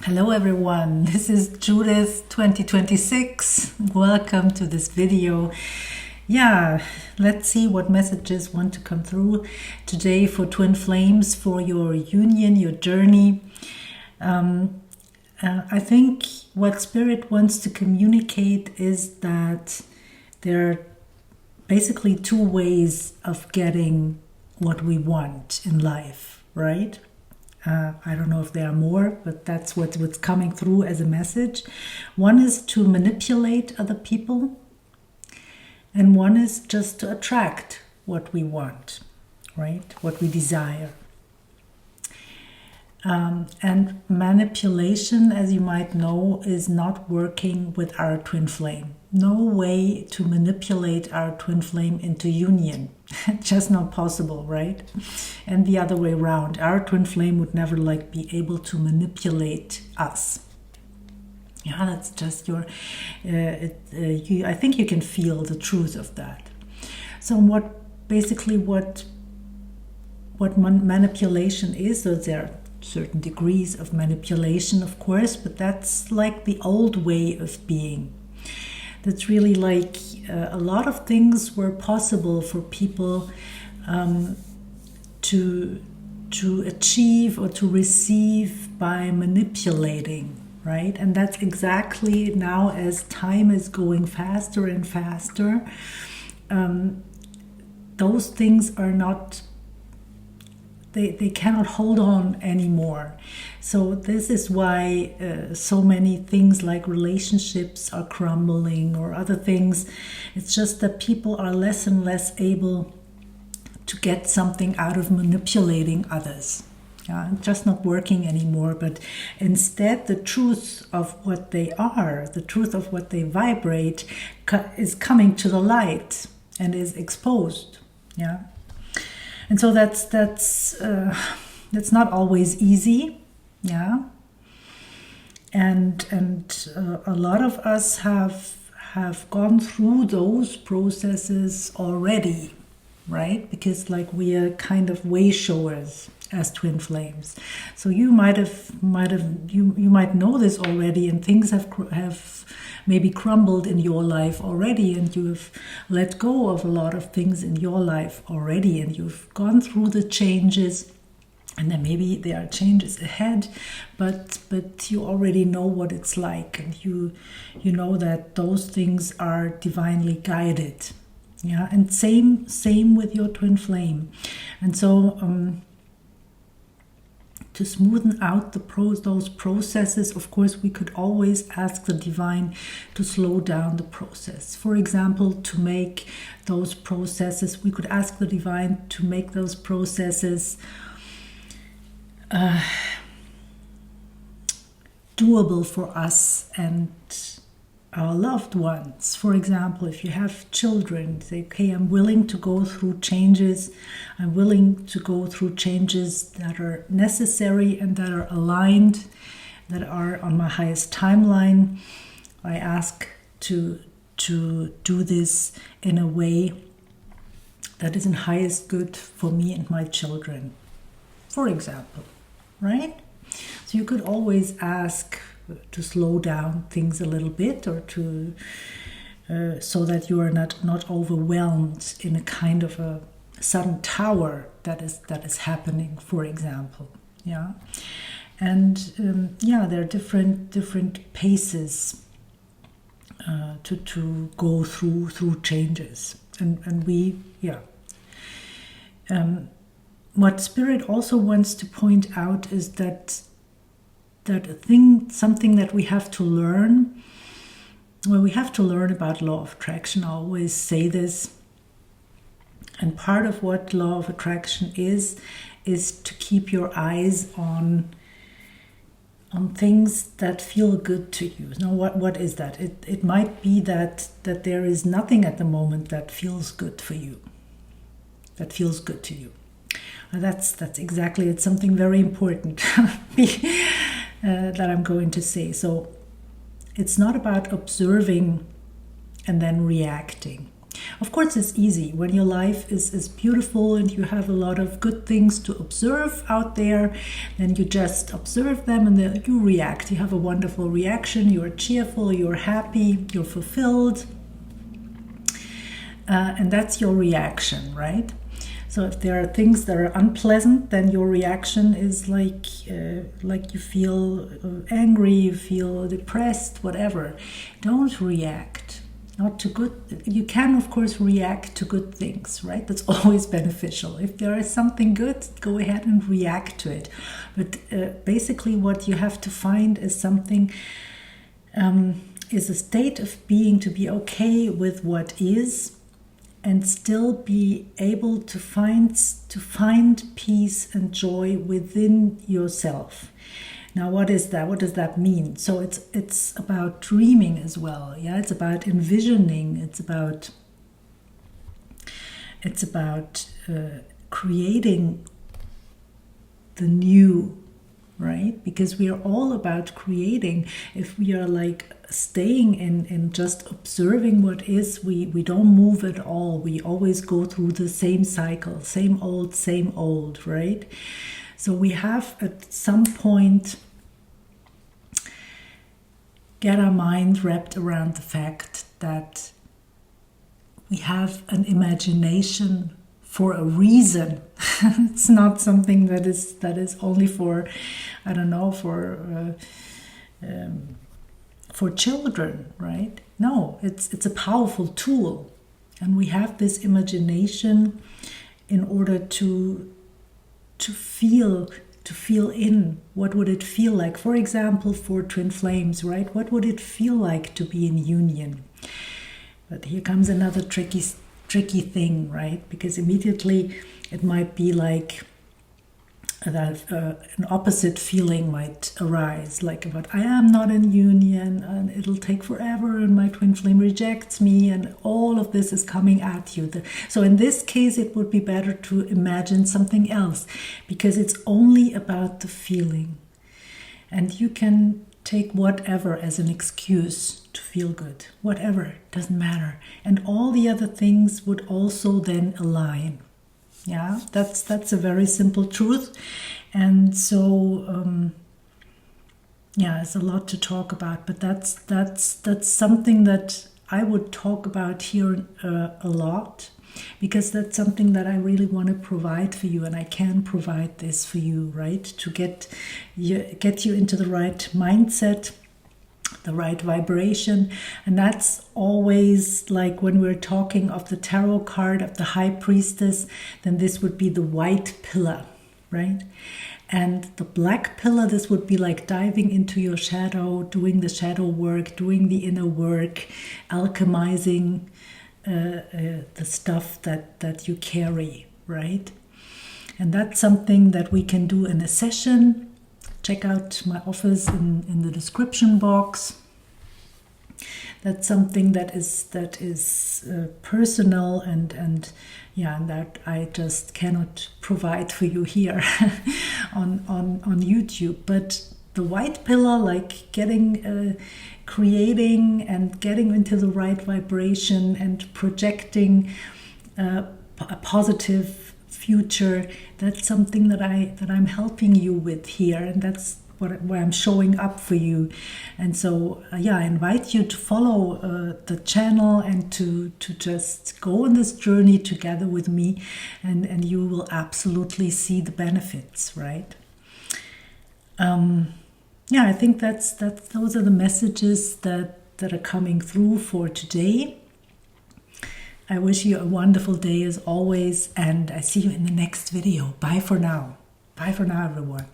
Hello everyone, this is Judith 2026. Welcome to this video. Yeah, let's see what messages want to come through today for twin flames, for your union, your journey. I think what Spirit wants to communicate is that there are basically two ways of getting what we want in life, right? I don't know if there are more, but that's what's coming through as a message. One is to manipulate other people, and one is just to attract what we want, right? What we desire. And manipulation, as you might know, is not working with our twin flame. No way to manipulate our twin flame into union. Just not possible, right? And the other way around. Our twin flame would never be able to manipulate us. Yeah, that's just your... I think you can feel the truth of that. So what manipulation is, so there are certain degrees of manipulation, of course, but that's like the old way of being. That's really a lot of things were possible for people to achieve or to receive by manipulating, right? And that's exactly now, as time is going faster and faster, those things are not, they cannot hold on anymore. So this is why so many things like relationships are crumbling or other things. It's just that people are less and less able to get something out of manipulating others. Yeah, just not working anymore, but instead the truth of what they are, the truth of what they vibrate is coming to the light and is exposed. Yeah. And so that's not always easy, yeah. And a lot of us have gone through those processes already, right? Because we are kind of way showers as twin flames. So you might know this already, and things have maybe crumbled in your life already, and you've let go of a lot of things in your life already, and you've gone through the changes, and then maybe there are changes ahead, but you already know what it's like, and you know that those things are divinely guided. Yeah, and same with your twin flame. And so to smoothen out those processes, of course, we could always ask the divine to slow down the process. For example, to make those processes, we could ask the divine to make those processes doable for us and our loved ones. For example, if you have children, say, okay, I'm willing to go through changes. I'm willing to go through changes that are necessary and that are aligned, that are on my highest timeline. I ask to do this in a way that is in highest good for me and my children, for example, right? So you could always ask to slow down things a little bit, or to so that you are not overwhelmed in a kind of a sudden tower that is happening, for example. Yeah, and there are different paces to go through changes, and we what Spirit also wants to point out is that something that we have to learn. Well, we have to learn about law of attraction. I always say this. And part of what law of attraction is to keep your eyes on things that feel good to you. Now, what is that? It might be that there is nothing at the moment that feels good for you, that feels good to you. That's exactly, it's something very important that I'm going to say. So it's not about observing and then reacting. Of course, it's easy when your life is beautiful and you have a lot of good things to observe out there. Then you just observe them and then you react. You have a wonderful reaction. You're cheerful, you're happy, you're fulfilled. And that's your reaction, right? So if there are things that are unpleasant, then your reaction is like you feel angry, you feel depressed, whatever. Don't react. Not to good. You can, of course, react to good things, right? That's always beneficial. If there is something good, go ahead and react to it. But basically, what you have to find is something. Is a state of being to be okay with what is, and still be able to find peace and joy within yourself. Now, what is that? What does that mean? So it's about dreaming as well. Yeah, it's about envisioning. It's about creating the new, right? Because we are all about creating. If we are like staying in just observing what is, we don't move at all. We always go through the same cycle, same old, right? So we have at some point get our mind wrapped around the fact that we have an imagination for a reason. It's not something that is only for, I don't know, for children, right? No, it's a powerful tool, and we have this imagination in order to feel in what would it feel like. For example, for twin flames, right? What would it feel like to be in union? But here comes another tricky thing, right? Because immediately it might be like that an opposite feeling might arise, like about I am not in union and it'll take forever and my twin flame rejects me and all of this is coming at you. So in this case, it would be better to imagine something else, because it's only about the feeling. And you can take whatever as an excuse to feel good. Whatever, doesn't matter. And all the other things would also then align. Yeah, that's a very simple truth. And so, it's a lot to talk about, but that's something that I would talk about here a lot, because that's something that I really want to provide for you, and I can provide this for you, right? To get you into the right mindset, the right vibration. And that's always like when we're talking of the tarot card of the High Priestess, then this would be the white pillar, right? And the black pillar, this would be like diving into your shadow, doing the shadow work, doing the inner work, alchemizing the stuff that you carry, right? And that's something that we can do in a session. Check out my office in the description box. That's something that is personal and that I just cannot provide for you here on YouTube. But the white pillar, like creating and getting into the right vibration and projecting a positive future, that's something that I'm helping you with here, and that's where I'm showing up for you. And so I invite you to follow the channel and to just go on this journey together with me, and you will absolutely see the benefits, right? I think those are the messages that are coming through for today. I wish you a wonderful day as always, and I see you in the next video. Bye for now. Bye for now, everyone.